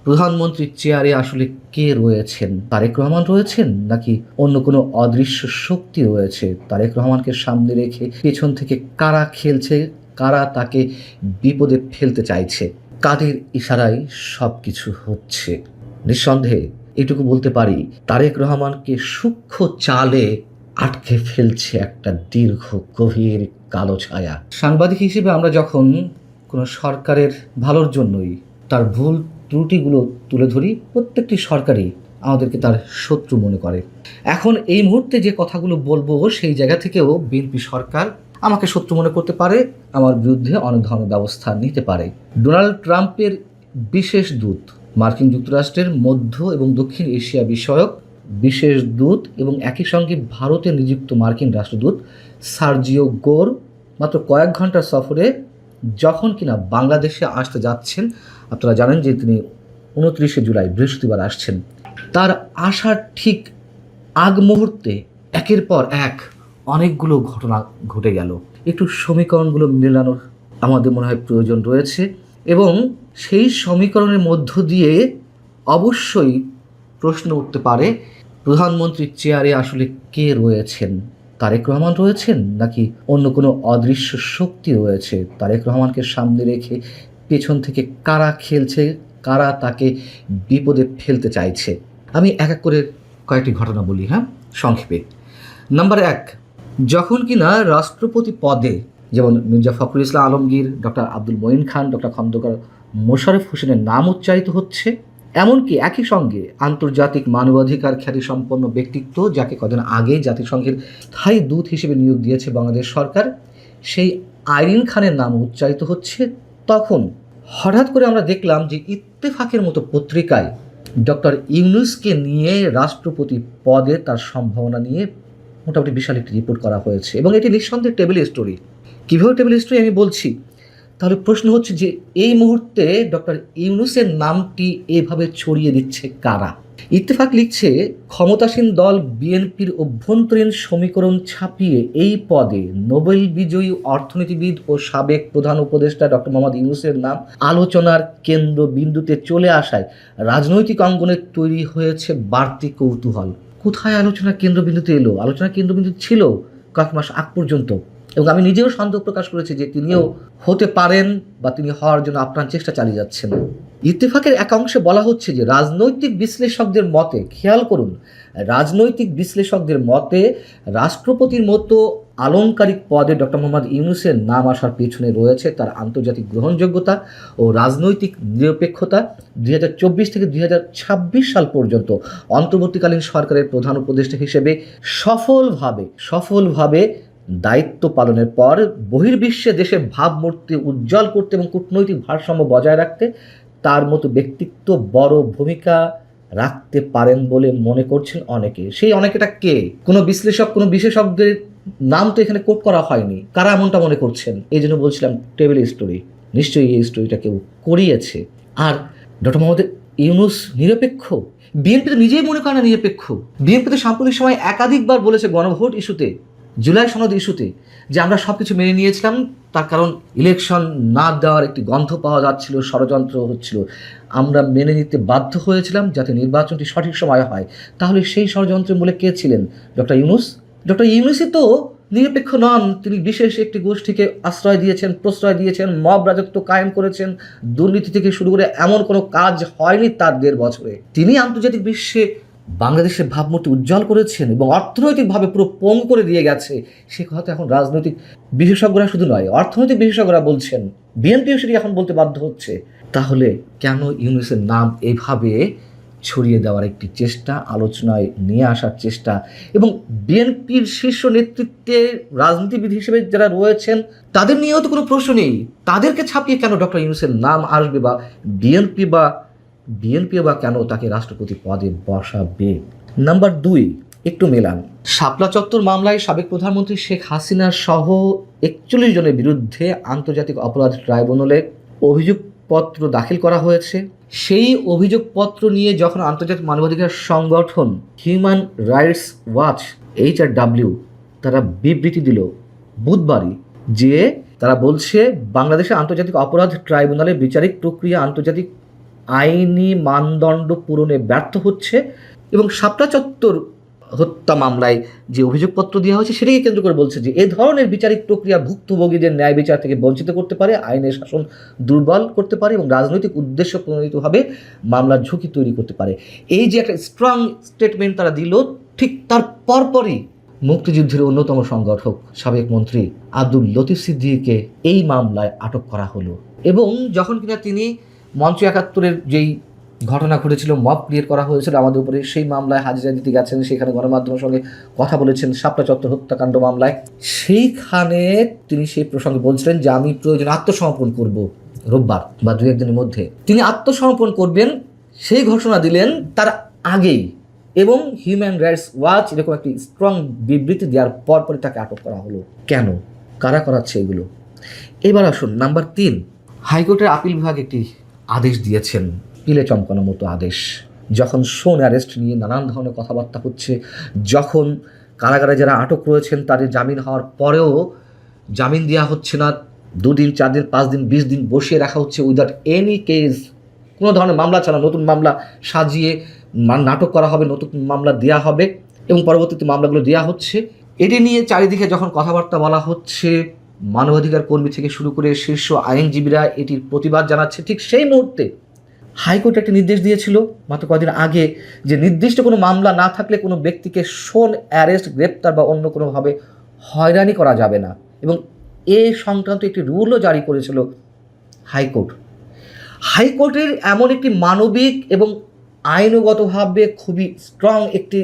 প্রধানমন্ত্রীর চেয়ারে আসলে কে রয়েছেন? তারেক রহমান রয়েছেন নাকি অন্য কোনো অদৃশ্য শক্তি রয়েছে? তারেক রহমানকে সামনে রেখে পেছন থেকে কারা খেলছে, কারা তাকে বিপদে ফেলতে চাইছে, কাদের ইশারায় সবকিছু হচ্ছে? নিঃসন্দেহে এটুকু বলতে পারি, তারেক রহমানকে সূক্ষ্ম চালে আটকে ফেলছে একটা দীর্ঘ গভীর কালো ছায়া। সাংবাদিক হিসেবে আমরা যখন কোনো সরকারের ভালোর জন্যই তার ভুল ত্রুটিগুলো তুলে ধরি, প্রত্যেকটি সরকারই আমাদেরকে তার শত্রু মনে করে। এখন এই মুহূর্তে যে কথাগুলো বলবো সেই জায়গা থেকেও বিএনপি সরকার আমাকে শত্রু মনে করতে পারে, আমার বিরুদ্ধে অনেক ধরনের ব্যবস্থা নিতে পারে। ডোনাল্ড ট্রাম্পের বিশেষ দূত, মার্কিন যুক্তরাষ্ট্রের মধ্য এবং দক্ষিণ এশিয়া বিষয়ক বিশেষ দূত এবং একই সঙ্গে ভারতে নিযুক্ত মার্কিন রাষ্ট্রদূত সার্জিও গোর মাত্র কয়েক ঘন্টার সফরে যখন কিনা বাংলাদেশে আসতে যাচ্ছেন, আপনারা জানেন যে তিনি 29শে জুলাই বৃহস্পতিবার আসছেন, তার আসার ঠিক আগ মুহূর্তে একের পর এক অনেকগুলো ঘটনা ঘটে গেল। একটু সমীকরণগুলো মেলানোর আমাদের মনে হয় প্রয়োজন রয়েছে এবং সেই সমীকরণের মধ্য দিয়ে অবশ্যই প্রশ্ন উঠতে পারে, প্রধানমন্ত্রীর চেয়ারে আসলে কে রয়েছেন? তারেক রহমান রয়েছেন নাকি অন্য কোনো অদৃশ্য শক্তি রয়েছে? তারেক রহমানকে সামনে রেখে পেছন থেকে কারা খেলছে, কারা তাকে বিপদে ফেলতে চাইছে? আমি এক এক করে কয়েকটি ঘটনা বলি, সংক্ষেপে। নাম্বার 1, যখন কিনা রাষ্ট্রপতি পদে যেমন মির্জা ফখরুল ইসলাম আলমগীর, ডক্টর আব্দুল মঈন খান, ডক্টর খন্দকার মোশাররফ হোসেনের নাম উচ্চারিত হচ্ছে, এমনকি একই সঙ্গে আন্তর্জাতিক মানবাধিকার খ্যাতিসম্পন্ন ব্যক্তিত্ব যাকে কদিন আগে জাতিসংঘের স্থায়ী দূত হিসেবে নিয়োগ দিয়েছে বাংলাদেশ সরকার, সেই আইরিন খানের নাম উচ্চারিত হচ্ছে, তখন হঠাৎ করে আমরা দেখলাম যে ইত্তেফাকের মতো পত্রিকায় ডক্টর ইউনূসকে নিয়ে রাষ্ট্রপতি পদে তার সম্ভাবনা নিয়ে মোটামুটি বিশাল একটি রিপোর্ট করা হয়েছে এবং এটি নিঃসন্দেহে টেবিল স্টোরি। কীভাবে টেবিল স্টোরি আমি বলছি, তাহলে প্রশ্ন হচ্ছে যে এই মুহূর্তে ডক্টর ইউনূসের নামটি এভাবে ছড়িয়ে দিচ্ছে কারা? ইত্তেফাক লিখছে, ক্ষমতাসীন দল বিএনপির অভ্যন্তরীণ সমীকরণ ছাপিয়ে এই পদে নোবেল বিজয়ী অর্থনীতিবিদ ও সাবেক প্রধান উপদেষ্টা ডক্টর মোহাম্মদ ইউনূসের নাম আলোচনার কেন্দ্রবিন্দুতে চলে আসায় রাজনৈতিক অঙ্গনে তৈরি হয়েছে বাড়তি কৌতূহল। কোথায় আলোচনার কেন্দ্রবিন্দুতে এলো? আলোচনার কেন্দ্রবিন্দু ছিল কয়েক মাস আগ পর্যন্ত, এবং আমি নিজেও সন্দেহ প্রকাশ করেছি যে তিনিও হতে পারেন বা তিনি হওয়ার জন্য আপ্রাণ চেষ্টা চালিয়ে যাচ্ছেন। ইত্তেফাকের এক অংশে বলা হচ্ছে যে রাজনৈতিক বিশ্লেষকদের মতে, খেয়াল করুন, রাজনৈতিক বিশ্লেষকদের মতে রাষ্ট্রপতির মতো আলংকারিক পদে ডক্টর মোহাম্মদ ইউনূসের নাম আসার পেছনে রয়েছে তার আন্তর্জাতিক গ্রহণযোগ্যতা ও রাজনৈতিক নিরপেক্ষতা। 2024 থেকে 2026 সাল পর্যন্ত অন্তর্বর্তীকালীন সরকারের প্রধান উপদেষ্টা হিসেবে সফলভাবে দায়িত্ব পালনের পর বহির্বিশ্বে দেশের ভাবমূর্তি উজ্জ্বল করতে এবং কূটনৈতিক ভারসাম্য বজায় রাখতে তার মতো ব্যক্তিত্ব বড় ভূমিকা রাখতে পারেন বলে মনে করছেন অনেকে। সেই অনেকেটা কে? কোনো বিশ্লেষক, কোনো বিশেষজ্ঞের নাম তো এখানে কোট করা হয়নি। কারা এমনটা মনে করছেন? এই জন্য বলছিলাম টেবিল স্টোরি। নিশ্চয়ই এই স্টোরিটা কেউ করিয়েছে। আর ডক্টর মোহাম্মদ ইউনূস নিরপেক্ষ? বিএনপি তো নিজেই মনে করে না নিরপেক্ষ। বিএনপি তো সাম্প্রতিক সময় একাধিকবার বলেছে গণভোট ইস্যুতে, জুলাই সনদ ইস্যুতে, যে আমরা সব কিছু মেনে নিয়েছিলাম, তার কারণ ইলেকশন না দেওয়ার একটি গন্ধ পাওয়া যাচ্ছিল, ষড়যন্ত্র হচ্ছিল, আমরা মেনে নিতে বাধ্য হয়েছিলাম যাতে নির্বাচনটি সঠিক সময় হয়। তাহলে সেই ষড়যন্ত্রের মূলে কে ছিলেন? ডক্টর ইউনূস। ডক্টর ইউনূসই তো নিরপেক্ষ নন। তিনি বিশেষ একটি গোষ্ঠীকে আশ্রয় দিয়েছেন, প্রশ্রয় দিয়েছেন, মব রাজত্ব কায়েম করেছেন, দুর্নীতি থেকে শুরু করে এমন কোনো কাজ হয়নি তার 1.5 বছরে। তিনি আন্তর্জাতিক বিশ্বে বাংলাদেশের ভাবমূর্তি উজ্জ্বল করেছেন এবং অর্থনৈতিকভাবে পুরো পঙ্গু করে দিয়ে গেছে। সে কথা এখন রাজনৈতিক বিশেষজ্ঞরা শুধু নয়, অর্থনৈতিক বিশেষজ্ঞরা বলছেন, বিএনপিও সেটি এখন বলতে বাধ্য হচ্ছে। তাহলে কেন ইউনূসের নাম এভাবে ছড়িয়ে দেওয়ার একটি চেষ্টা, আলোচনায় নিয়ে আসার চেষ্টা, এবং বিএনপির শীর্ষ নেতৃত্বে রাজনীতিবিদ হিসেবে যারা রয়েছেন তাদের নিয়েও তো কোনো প্রশ্ন নেই। তাদেরকে ছাপিয়ে কেন ডক্টর ইউনূসের নাম আসবে বা বিএনপি বা কেন তাকে রাষ্ট্রপতি পদে বসাবে? নাম্বার 2, একটু মেলান। শাপলা চত্বর মামলায় সাবেক প্রধানমন্ত্রী শেখ হাসিনা সহ 41 জনের বিরুদ্ধে আন্তর্জাতিক অপরাধ ট্রাইব্যুনালে অভিযোগপত্র দাখিল করা হয়েছে। সেই অভিযোগপত্র নিয়ে যখন আন্তর্জাতিক মানবাধিকার সংগঠন হিউম্যান রাইটস ওয়াচ HRW তারা বিবৃতি দিল বুধবারই, যে তারা বলছে বাংলাদেশে আন্তর্জাতিক অপরাধ ট্রাইব্যুনালের বিচারিক প্রক্রিয়া আন্তর্জাতিক আইনি মানদণ্ড পূরণে ব্যর্থ হচ্ছে এবং শাপলা চত্বর হত্যা মামলায় যে অভিযোগপত্র দেওয়া হয়েছে সেটাকে কেন্দ্র করে বলছে যে এ ধরনের বিচারিক প্রক্রিয়া ভুক্তভোগীদের ন্যায় বিচার থেকে বঞ্চিত করতে পারে, আইনের শাসন দুর্বল করতে পারে এবং রাজনৈতিক উদ্দেশ্য প্রণোদিতভাবে মামলার ঝুঁকি তৈরি করতে পারে। এই যে একটা স্ট্রং স্টেটমেন্ট তারা দিল, ঠিক তার পরপরই মুক্তিযুদ্ধের অন্যতম সংগঠক সাবেক মন্ত্রী আব্দুল লতিফ সিদ্দিকীকে এই মামলায় আটক করা হলো। এবং যখন কিনা তিনি মঞ্চ ৭১-এর যেই ঘটনা ঘটেছিল, মব ক্লিয়ার করা হয়েছিল আমাদের উপরে, সেই মামলায় হাজিরা দিতে গেছেন, সেখানে গণমাধ্যমের সঙ্গে কথা বলেছেন শাপলা চত্বর হত্যাকাণ্ড মামলায়, সেইখানে তিনি সেই প্রসঙ্গে বলছিলেন যে আমি প্রয়োজন আত্মসমর্পণ করব রোববার বা ২-১ দিনের মধ্যে। তিনি আত্মসমর্পণ করবেন সেই ঘোষণা দিলেন তার আগেই, এবং হিউম্যান রাইটস ওয়াচ এরকম একটি স্ট্রং বিবৃতি দেওয়ার পরপরই তাকে আটক করা হলো। কেন, কারা করাচ্ছে এগুলো? এবার আসুন নাম্বার ৩, হাইকোর্টের আপিল বিভাগ একটি আদেশ দিয়েছেন, পিলে চমকানোর মতো আদেশ। যখন শোন অ্যারেস্ট নিয়ে নানান ধরনের কথাবার্তা হচ্ছে, যখন কারাগারে যারা আটক রয়েছেন তাদের জামিন হওয়ার পরেও জামিন দেওয়া হচ্ছে না, ২ দিন ৪ দিন ৫ দিন ২০ দিন বসিয়ে রাখা হচ্ছে উইদাউট এনি কেস, কোনো ধরনের মামলা ছাড়া নতুন মামলা সাজিয়ে নাটক করা হবে, নতুন মামলা দেওয়া হবে এবং পরবর্তীতে মামলাগুলো দেওয়া হচ্ছে। এটি নিয়ে চারিদিকে যখন কথাবার্তা বলা হচ্ছে, মানবাধিকার কর্মী থেকে শুরু করে শীর্ষ আইনজীবীরা এটির প্রতিবাদ জানাচ্ছে, ঠিক সেই মুহূর্তে হাইকোর্ট একটি নির্দেশ দিয়েছিল মাত্র কদিন আগে যে নির্দিষ্ট কোনো মামলা না থাকলে কোনো ব্যক্তিকে শোন অ্যারেস্ট, গ্রেপ্তার বা অন্য কোনোভাবে হয়রানি করা যাবে না, এবং এ সংক্রান্ত একটি রুলও জারি করেছিল হাইকোর্ট। হাইকোর্টের এমন একটি মানবিক এবং আইনগতভাবে খুবই স্ট্রং একটি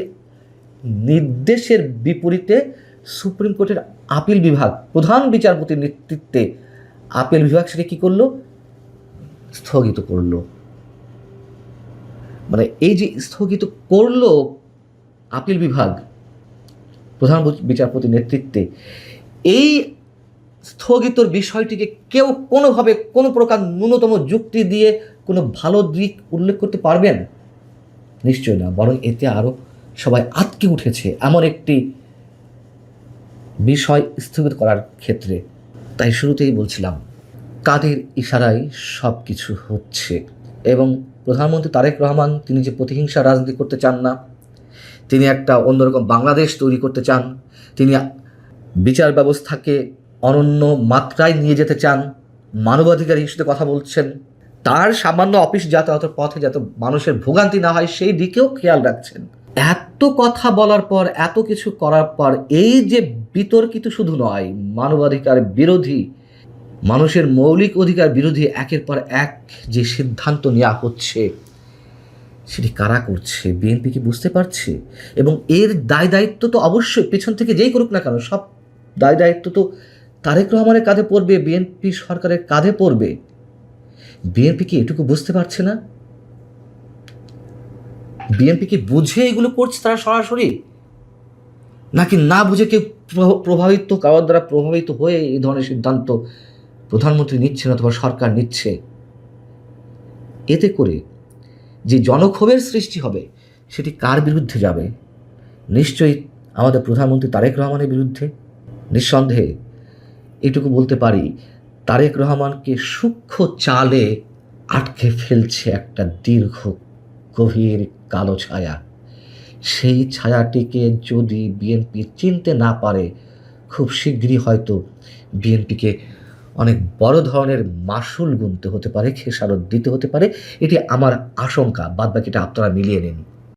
নির্দেশের বিপরীতে সুপ্রিম কোর্টের আপিল বিভাগ, প্রধান বিচারপতির নেতৃত্বে আপিল বিভাগ সেটা কী করলো? স্থগিত করলো। মানে এই যে স্থগিত করলো আপিল বিভাগ প্রধান বিচারপতির নেতৃত্বে, এই স্থগিতর বিষয়টিকে কেউ কোনোভাবে কোনো প্রকার ন্যূনতম যুক্তি দিয়ে কোনো ভালো দিক উল্লেখ করতে পারবেন? নিশ্চয় না, বরং এতে আরও সবাই আটকে উঠেছে এমন একটি বিষয় স্থগিত করার ক্ষেত্রে। তাই শুরুতেই বলছিলাম কাদের ইশারায় সব কিছু হচ্ছে, এবং প্রধানমন্ত্রী তারেক রহমান তিনি যে প্রতিহিংসা রাজনীতি করতে চান না, তিনি একটা অন্যরকম বাংলাদেশ তৈরি করতে চান, তিনি বিচার ব্যবস্থাকে অনন্য মাত্রায় নিয়ে যেতে চান, মানবাধিকার ইস্যুতে কথা বলছেন, তার সামান্য অফিস যাতায়াতের পথে যাতে মানুষের ভোগান্তি না হয় সেই দিকেও খেয়াল রাখছেন। এত কথা বলার পর, এত কিছু করার পর এই যে বিতর্কিত শুধু নয়, মানবাধিকার বিরোধী, মানুষের মৌলিক অধিকার বিরোধী একের পর এক যে সিদ্ধান্ত নেওয়া হচ্ছে, সেটি কারা করছে? বিএনপি কি বুঝতে পারছে? এবং এর দায় দায়িত্ব তো অবশ্যই পেছন থেকে যেই করুক না কেন, সব দায় দায়িত্ব তো তারেক রহমানের কাঁধে পড়বে, বিএনপি সরকারের কাঁধে পড়বে। বিএনপি কি এটুকু বুঝতে পারছে না? বিএনপি কি বুঝে এগুলো করছে তারা সরাসরি, নাকি না বুঝে কেউ প্রভাবিত, কারোর দ্বারা প্রভাবিত হয়ে এই ধরনের সিদ্ধান্ত প্রধানমন্ত্রী নিচ্ছেন অথবা সরকার নিচ্ছে? এতে করে যে জনক্ষোভের সৃষ্টি হবে সেটি কার বিরুদ্ধে যাবে? নিশ্চয়ই আমাদের প্রধানমন্ত্রী তারেক রহমানের বিরুদ্ধে। নিঃসন্দেহে এটুকু বলতে পারি, তারেক রহমানকে সূক্ষ্ম চালে আটকে ফেলছে একটা দীর্ঘ গভীর কালো ছায়া। সেই ছায়াটিকে যদি বিএনপি চিনতে না পারে, খুব শীঘ্রই হয়তো বিএনপিকে অনেক বড় ধরনের মাশুল গুনতে হতে পারে, খেসারত দিতে হতে পারে। এটি আমার আশঙ্কা, বাদবাকিটা আপনারা মিলিয়ে নিন।